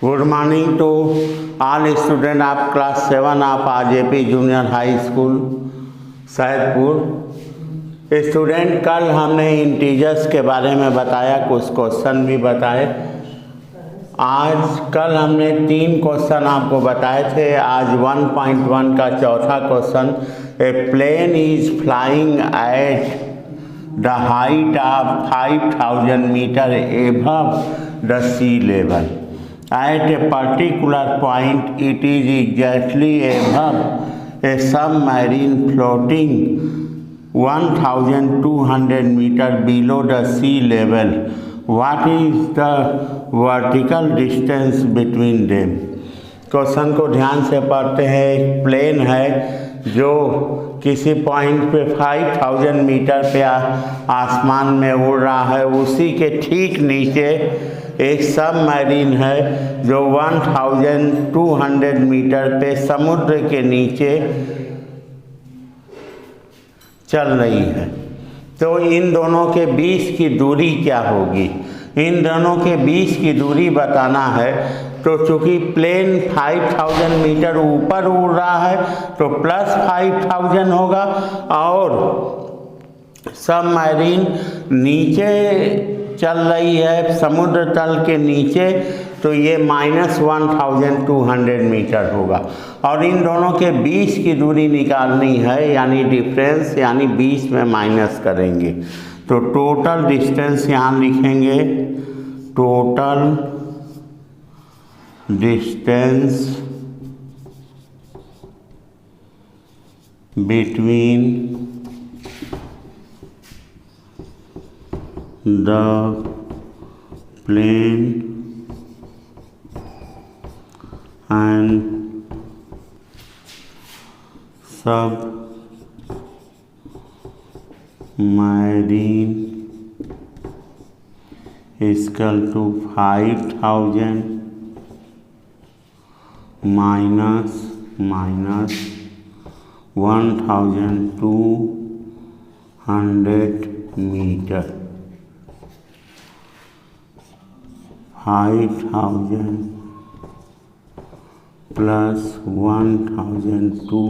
Good morning to all students of class 7 of RJP junior high school Saidpur. Student, कल हमने integers के बारे में बताया, कुछ क्वेश्चन भी बताए। कल हमने 3 क्वेश्चन आपको बताए थे। आज 1.1 का चौथा question, a plane is flying at the height of 5000 metre above the sea level. At a particular point, it is exactly above a submarine floating 1200 meters below the sea level. What is the vertical distance between them? Question को ध्यान से पढ़ते हैं। एक plane है जो किसी point पे 5000 मीटर पे आसमान में उड़ रहा है। उसी के ठीक नीचे एक सबमरीन है जो 1200 मीटर पे समुद्र के नीचे चल रही है। तो इन दोनों के बीच की दूरी क्या होगी? इन दोनों के बीच की दूरी बताना है। तो चूँकि प्लेन 5000 मीटर ऊपर उड़ रहा है तो प्लस 5000 होगा, और सबमरीन नीचे चल रही है समुद्र तल के नीचे, तो ये -1200 मीटर होगा। और इन दोनों के बीच की दूरी निकालनी है, यानी डिफरेंस, यानी बीच में माइनस करेंगे। तो टोटल डिस्टेंस यहाँ लिखेंगे, total distance between the plane and submarine is equal to 5000 minus 1200 meter। 5000 plus 1200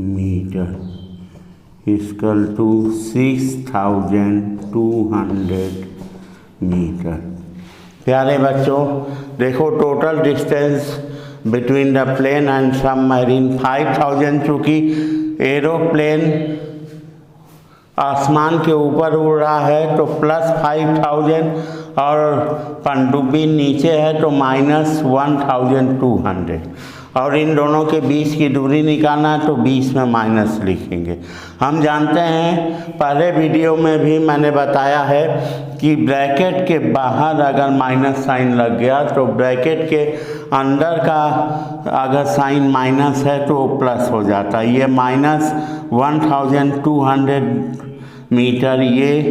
meter is equal to 6200 metre. प्यारे बच्चों, देखो total distance between the plane and submarine 5000, चूँकि एरोप्लेन आसमान के ऊपर उड़ रहा है तो प्लस 5000, और पनडुब्बी नीचे है तो -1200, और इन दोनों के बीच की दूरी निकालना है तो बीच में माइनस लिखेंगे। हम जानते हैं, पहले वीडियो में भी मैंने बताया है कि ब्रैकेट के बाहर अगर माइनस साइन लग गया तो ब्रैकेट के अंदर का अगर साइन माइनस है तो वो प्लस हो जाता है। ये -1200 मीटर, ये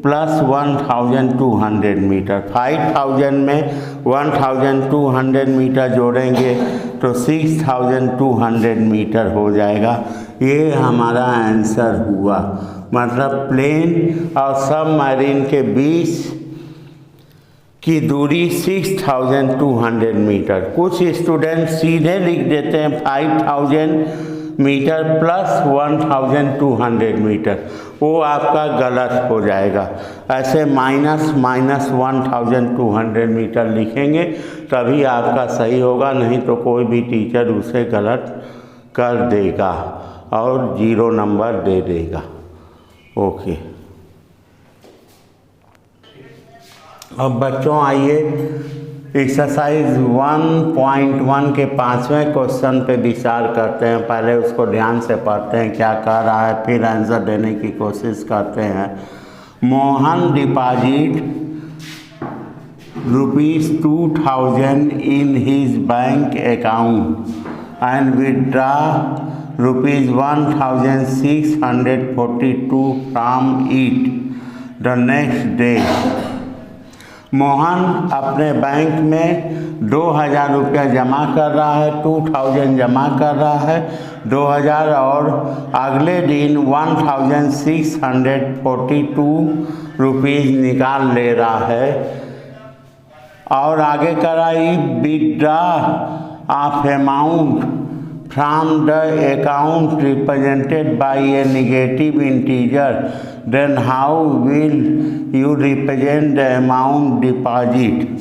प्लस 1200 मीटर। 5000 में 1200 मीटर जोड़ेंगे तो 6200 मीटर हो जाएगा। ये हमारा आंसर हुआ। मतलब प्लेन और सबमरीन के बीच की दूरी 6200 मीटर। कुछ स्टूडेंट सीधे लिख देते हैं 5000 मीटर प्लस 1200 मीटर, वो आपका गलत हो जाएगा। ऐसे -1200 मीटर लिखेंगे तभी आपका सही होगा, नहीं तो कोई भी टीचर उसे गलत कर देगा और 0 नंबर दे देगा। ओके, अब बच्चों आइए एक्सरसाइज 1.1 के 5वें क्वेश्चन पे विचार करते हैं। पहले उसको ध्यान से पढ़ते हैं क्या कह रहा है, फिर आंसर देने की कोशिश करते हैं। Mohan deposit ₹2000 in his bank account and withdraw ₹1642 from it the next day। Mohan अपने बैंक में 2000 रुपया जमा कर रहा है, 2000 जमा कर रहा है 2000, और अगले दिन 1642 रुपीज़ निकाल ले रहा है और आगे करा if withdraw of amount from the account represented by a negative integer then how will you represent the amount deposit.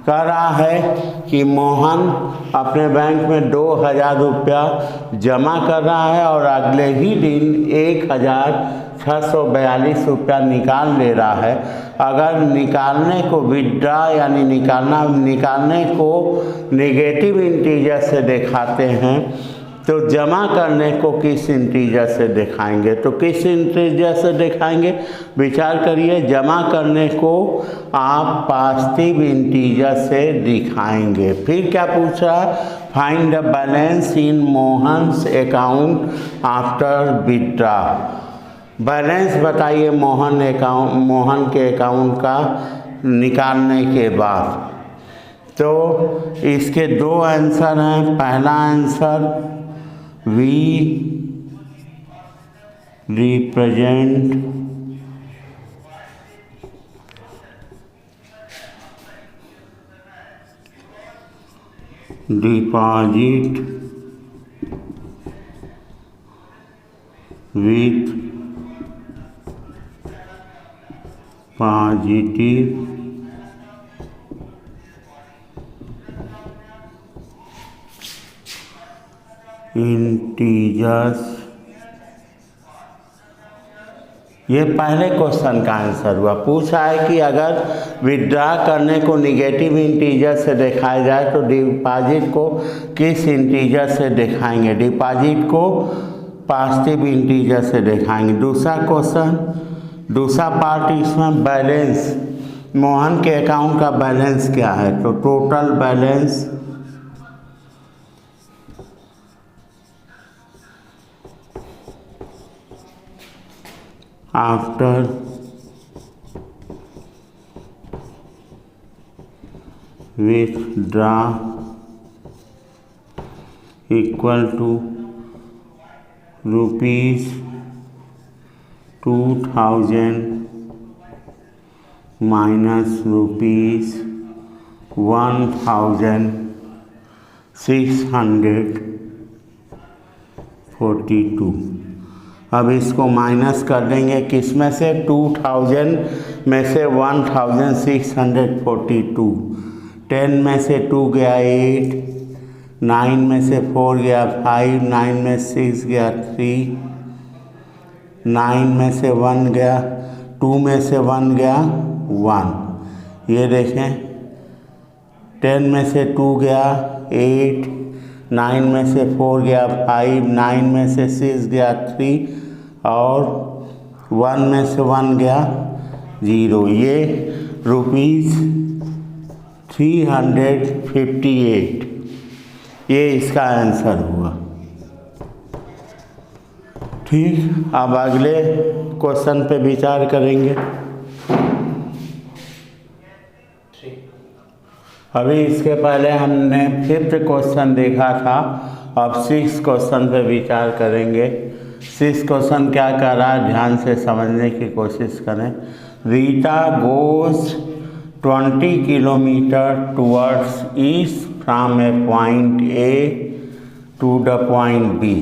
कह रहा है कि मोहन अपने बैंक में 2000 रुपया जमा कर रहा है और अगले ही दिन 1642 रुपया निकाल ले रहा है। अगर निकालने को विथड्रॉ यानी निकालने को नेगेटिव इंटीजर से दिखाते हैं तो जमा करने को किस इंटीजर से दिखाएंगे, तो किस इंटीजर से दिखाएंगे, विचार करिए। जमा करने को आप पॉजिटिव इंटीजर से दिखाएंगे। फिर क्या पूछ रहा है, find the balance in Mohan's account after withdraw. Balance बताइए मोहन के अकाउंट का निकालने के बाद। तो इसके दो आंसर हैं। पहला answer we represent deposit with positive integers. ये पहले क्वेश्चन का आंसर हुआ। पूछा है कि अगर विथड्रॉ करने को नेगेटिव इंटीजर से दिखाया जाए तो डिपॉजिट को किस इंटीजर से दिखाएंगे, डिपॉजिट को पॉजिटिव इंटीजर से दिखाएंगे। दूसरा क्वेश्चन, दूसरा पार्ट इसमें बैलेंस, मोहन के अकाउंट का बैलेंस क्या है, तो total balance after withdraw equal to ₹2000 minus ₹1642। अब इसको माइनस कर देंगे किस में से, 2000 में से 1642, 10 में से 2 गया 8, 9 में से 4 गया 5, 9 में 6 गया 3, 9 में से 1 गया, 2 में से 1 गया 1। ये देखें 10 में से 2 गया 8, 9 में से 4 गया 5, 9 में से 6 गया 3 और 1 में से 1 गया 0। ये ₹358, ये इसका आंसर हुआ। ठीक, अब अगले क्वेश्चन पे विचार करेंगे। अभी इसके पहले हमने 5th क्वेश्चन देखा था, अब 6th क्वेश्चन पे विचार करेंगे। 6th क्वेश्चन क्या कर रहा है, ध्यान से समझने की कोशिश करें। Rita goes 20 kilometre towards east from a point A to the point B.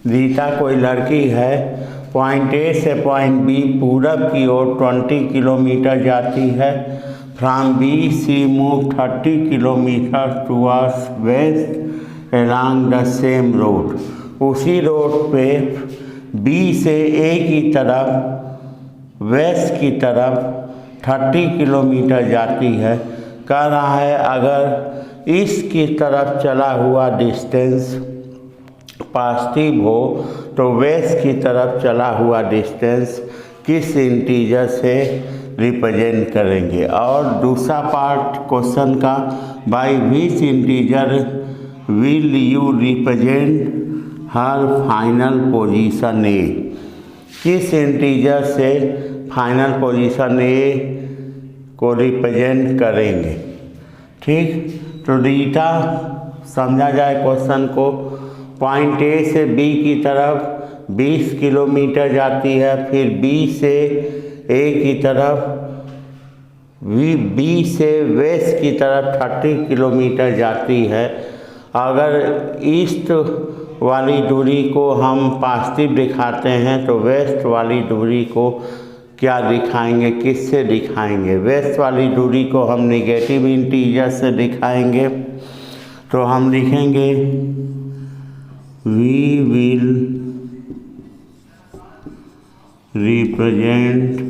Rita कोई लड़की है, पॉइंट ए से पॉइंट बी पूरब की ओर 20 किलोमीटर जाती है। From B C move 30 kilometre towards west along the same road. उसी रोड पे बी से ए की तरफ वेस्ट की तरफ 30 किलोमीटर जाती है। कह रहा है अगर इसकी तरफ चला हुआ डिस्टेंस पॉजिटिव हो तो वेस्ट की तरफ चला हुआ डिस्टेंस किस इंटीजर से रिप्रेजेंट करेंगे। और दूसरा पार्ट क्वेश्चन का, by which integer will you represent हर फाइनल पोजीशन ए। किस इंटीजर से फाइनल पोजीशन ए को रिप्रेजेंट करेंगे। ठीक, तो रीता समझा जाए क्वेश्चन को, पॉइंट ए से बी की तरफ 20 किलोमीटर जाती है, फिर बी से ए की तरफ बी से वेस्ट की तरफ 30 किलोमीटर जाती है। अगर ईस्ट वाली दूरी को हम पॉजिटिव दिखाते हैं तो वेस्ट वाली दूरी को क्या दिखाएंगे, किससे दिखाएंगे? वेस्ट वाली दूरी को हम नेगेटिव इंटीजर से दिखाएंगे। तो हम लिखेंगे we will represent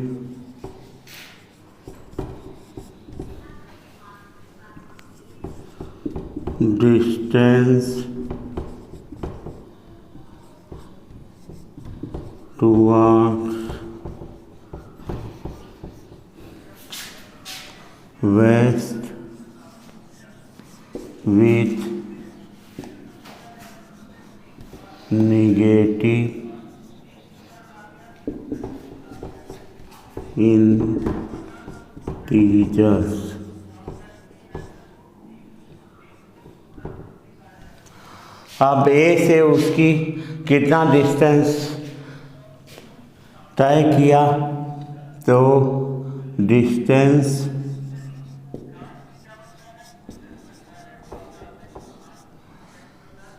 distance towards west with negative integers। अब ए से उसकी कितना डिस्टेंस तय किया? तो डिस्टेंस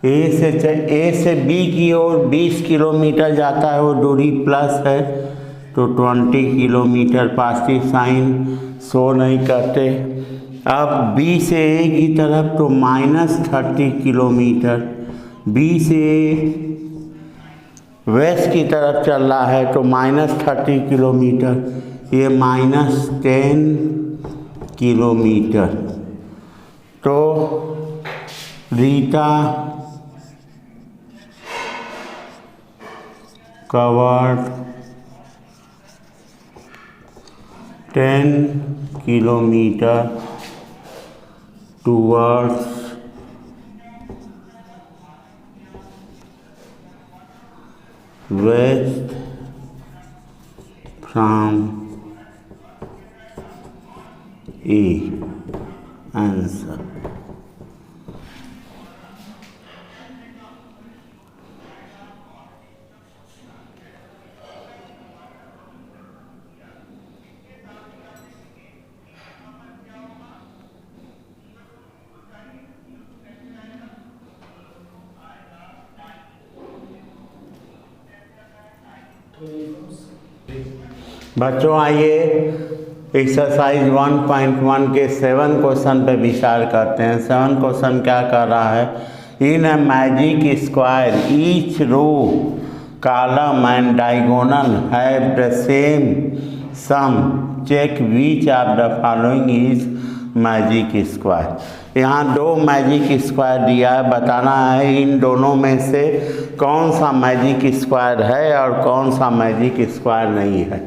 ए से बी की ओर 20 किलोमीटर जाता है, वो दूरी प्लस है तो 20 किलोमीटर, पॉजिटिव साइन शो नहीं करते। अब बी से ए की तरफ तो -30 किलोमीटर, बी से वेस्ट की तरफ चल रहा है तो -30 किलोमीटर, ये -10 किलोमीटर। तो Rita covered 10 kilometer towards west from A। Answer. बच्चों आइए एक्सरसाइज 1.1 के 7 क्वेश्चन पे विचार करते हैं। 7 क्वेश्चन क्या कर रहा है? In a magic square each row column and diagonal have the same sum, check which of the following is magic square. यहाँ दो मैजिक स्क्वायर दिया है, बताना है इन दोनों में से कौन सा मैजिक स्क्वायर है और कौन सा मैजिक स्क्वायर नहीं है।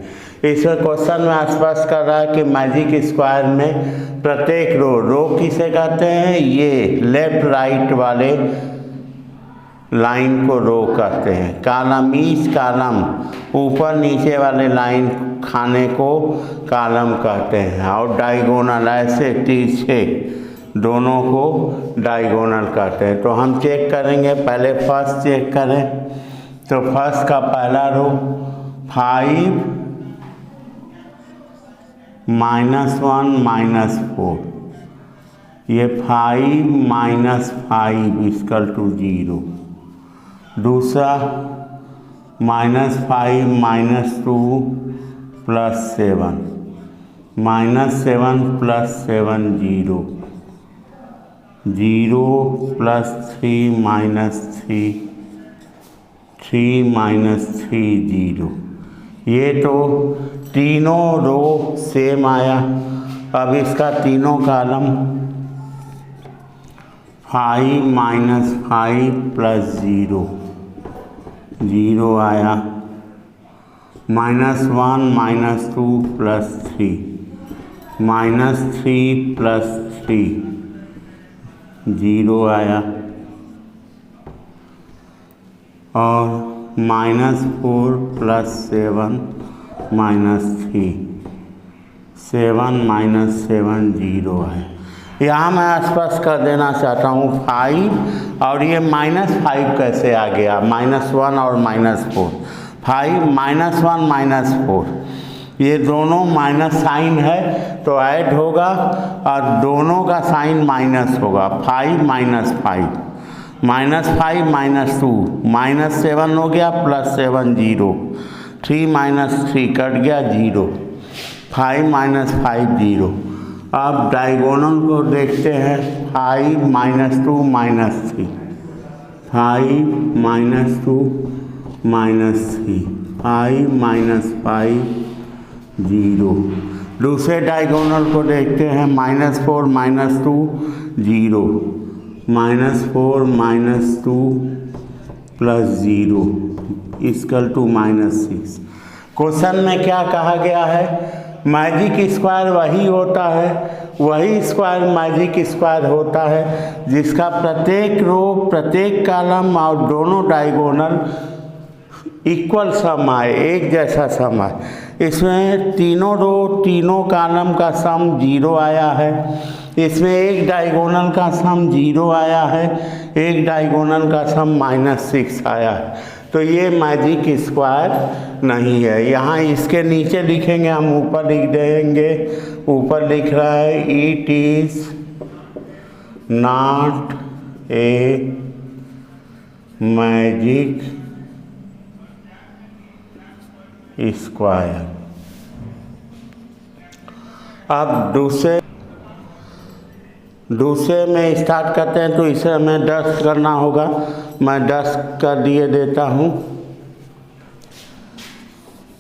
इसमें क्वेश्चन में स्पष्ट कर रहा है कि मैजिक स्क्वायर में प्रत्येक रो किसे कहते हैं? ये लेफ्ट राइट वाले लाइन को रो कहते हैं। कॉलम ईच कॉलम, ऊपर नीचे वाले लाइन खाने को कॉलम कहते हैं। और डायगोनल ऐसे तिरछे दोनों को डायगोनल कहते हैं। तो हम चेक करेंगे, पहले फर्स्ट चेक करें। तो फर्स्ट का पहला रो 5 -1 -4, ये 5 - 5 = 0। दूसरा -5 - 2 + 7, -7 + 7 0, 0 + 3 - 3, 3 - 3 0। ये तो तीनों रो सेम आया। अब इसका तीनों कॉलम 5 - 5 + 0, 0 आया। -1 - 2 + 3, -3 + 3, 0 आया। और -4 + 7 -3, 7 - 7 0 है। यहाँ मैं स्पष्ट कर देना चाहता हूँ 5 और ये -5 कैसे आ गया? -1 और -4, 5 - 1 - 4, ये दोनों माइनस साइन है तो ऐड होगा और दोनों का साइन माइनस होगा। 5 माइनस 5 माइनस 5 माइनस 2 माइनस 7 हो गया प्लस 7 0। 3 माइनस 3 कट गया 0। 5 माइनस 5 0। अब डायगोनल को देखते हैं। 5 minus 2 minus 3 5 minus 2 minus 3 5 minus 5 0। दूसरे डायगोनल को देखते हैं। -4 minus 2 0 -4 minus 2 plus 0 equal to -6। Question में क्या कहा गया है? मैजिक स्क्वायर वही होता है, वही स्क्वायर मैजिक स्क्वायर होता है जिसका प्रत्येक रो, प्रत्येक कॉलम और दोनों डायगोनल इक्वल सम आए, एक जैसा सम आए। इसमें तीनों रो, तीनों कॉलम का सम 0 आया है। इसमें एक डायगोनल का सम 0 आया है, एक डायगोनल का सम -6 आया है। तो ये मैजिक स्क्वायर नहीं है। यहाँ इसके नीचे लिखेंगे, हम ऊपर लिख देंगे। ऊपर लिख रहा है it is not a magic square. अब दूसरे में स्टार्ट करते हैं तो इसे हमें डस्ट करना होगा। मैं डस्ट कर दिए देता हूँ।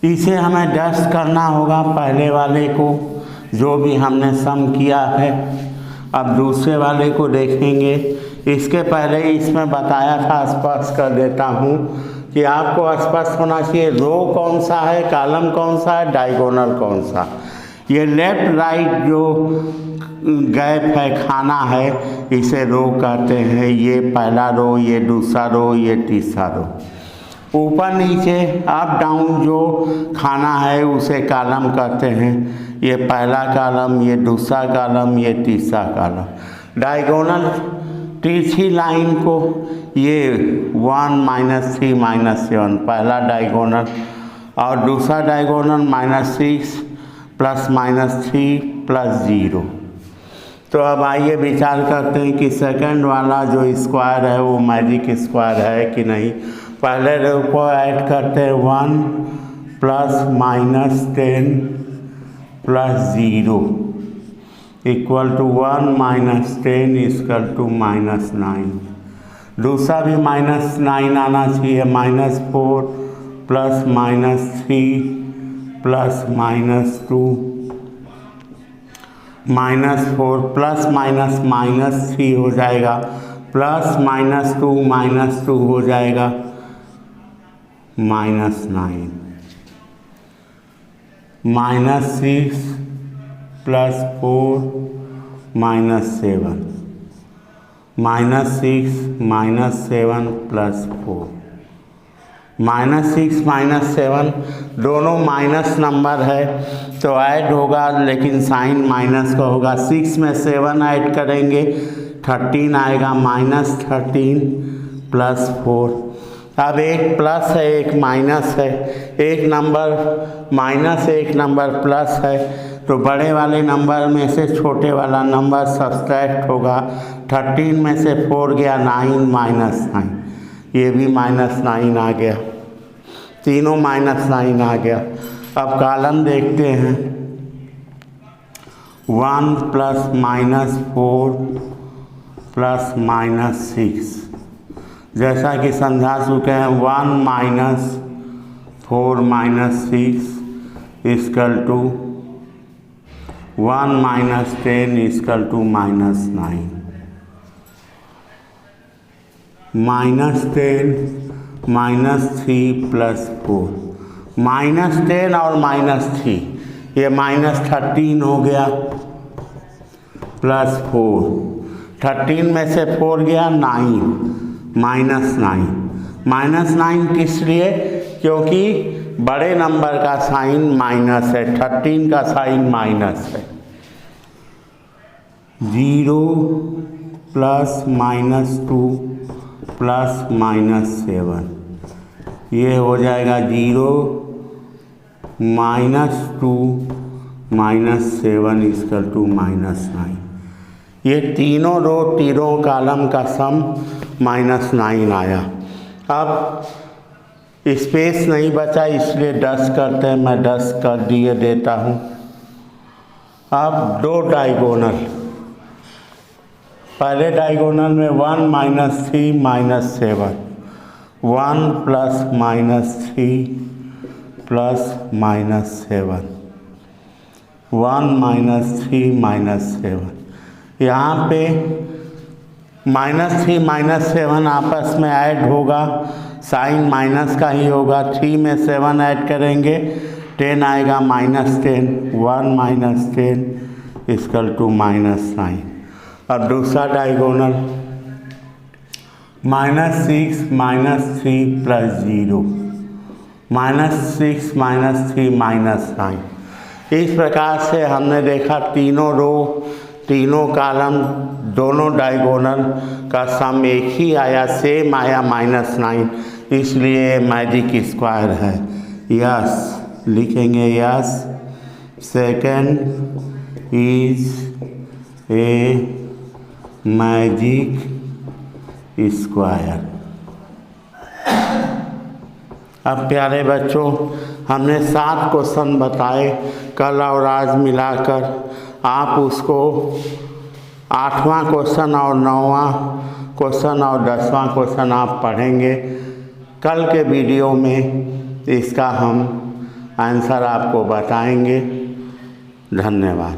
इसे हमें डस्ट करना होगा पहले वाले को जो भी हमने सम किया है। अब दूसरे वाले को देखेंगे। इसके पहले इसमें बताया था, स्पष्ट कर देता हूँ कि आपको स्पष्ट होना चाहिए रो कौन सा है, कॉलम कौन सा है, डायगोनल कौन सा। ये लेफ्ट राइट जो गैप है, खाना है, इसे रो कहते हैं। ये पहला रो, ये दूसरा रो, ये तीसरा रो। ऊपर नीचे अप डाउन जो खाना है उसे कॉलम कहते हैं। ये पहला कॉलम, ये दूसरा कॉलम, ये तीसरा कॉलम। डायगोनल तिरछी लाइन को ये 1 -3 -7 पहला डायगोनल और दूसरा डायगोनल -6 प्लस -3 प्लस 0। तो अब आइए विचार करते हैं कि सेकंड वाला जो स्क्वायर है वो मैजिक स्क्वायर है कि नहीं। पहले रो को ऐड करते हैं। 1 plus -10 plus 0 equal to 1 -10 equal to -9। दूसरा भी -9 आना चाहिए। -4 प्लस -3 प्लस -2 -4 प्लस -3 हो जाएगा, प्लस -2 हो जाएगा -9 -6 प्लस 4 -7 -6 -7 प्लस 4 -6 -7 दोनों माइनस नंबर है तो ऐड होगा, लेकिन साइन माइनस का होगा। 6 में 7 ऐड करेंगे 13 आएगा, -13 प्लस 4। अब एक प्लस है एक माइनस है, एक नंबर माइनस एक नंबर प्लस है, तो बड़े वाले नंबर में से छोटे वाला नंबर सब्सट्रैक्ट होगा। 13 में से 4 गया 9 -9, ये भी -9 आ गया, तीनों -9 आ गया। अब कॉलम देखते हैं। 1 प्लस -4 प्लस -6, जैसा कि समझा चुके हैं। 1 -4 -6 equal to 1 -10 equal to -9। -10 -3 plus 4, -10 और -3, ये -13 हो गया प्लस 4। 13 में से 4 गया 9 -9 -9 किस लिए? क्योंकि बड़े नंबर का साइन माइनस है, 13 का साइन माइनस है। 0 प्लस -2 प्लस -7, ये हो जाएगा 0 -2 -7 इक्वल टू -9। ये तीनों रो तीनों कॉलम का सम -9 आया। अब स्पेस नहीं बचा इसलिए 10 करते हैं, मैं 10 कर दिए देता हूँ। अब दो डायगोनल, पहले डायगोनल में 1 -3 -7, 1 + -3 + -7, 1 -3 -7। यहाँ पे -3 -7 आपस में ऐड होगा, साइन माइनस का ही होगा। 3 में 7 ऐड करेंगे 10 आएगा, -10, 1 - 10 इक्वल टू -9। अब दूसरा डायगोनल -6 -3 + 0, -6 -3 -9। इस प्रकार से हमने देखा तीनों रो तीनों कॉलम दोनों डायगोनल का सम एक ही आया, सेम आया -9, इसलिए मैजिक स्क्वायर है। यस लिखेंगे, yes second is a magic square. अब प्यारे बच्चों, हमने 7 क्वेश्चन बताए कल और आज मिलाकर। आप उसको 8वां क्वेश्चन और 9वां क्वेश्चन और 10वां क्वेश्चन आप पढ़ेंगे। कल के वीडियो में इसका हम आंसर आपको बताएंगे। धन्यवाद।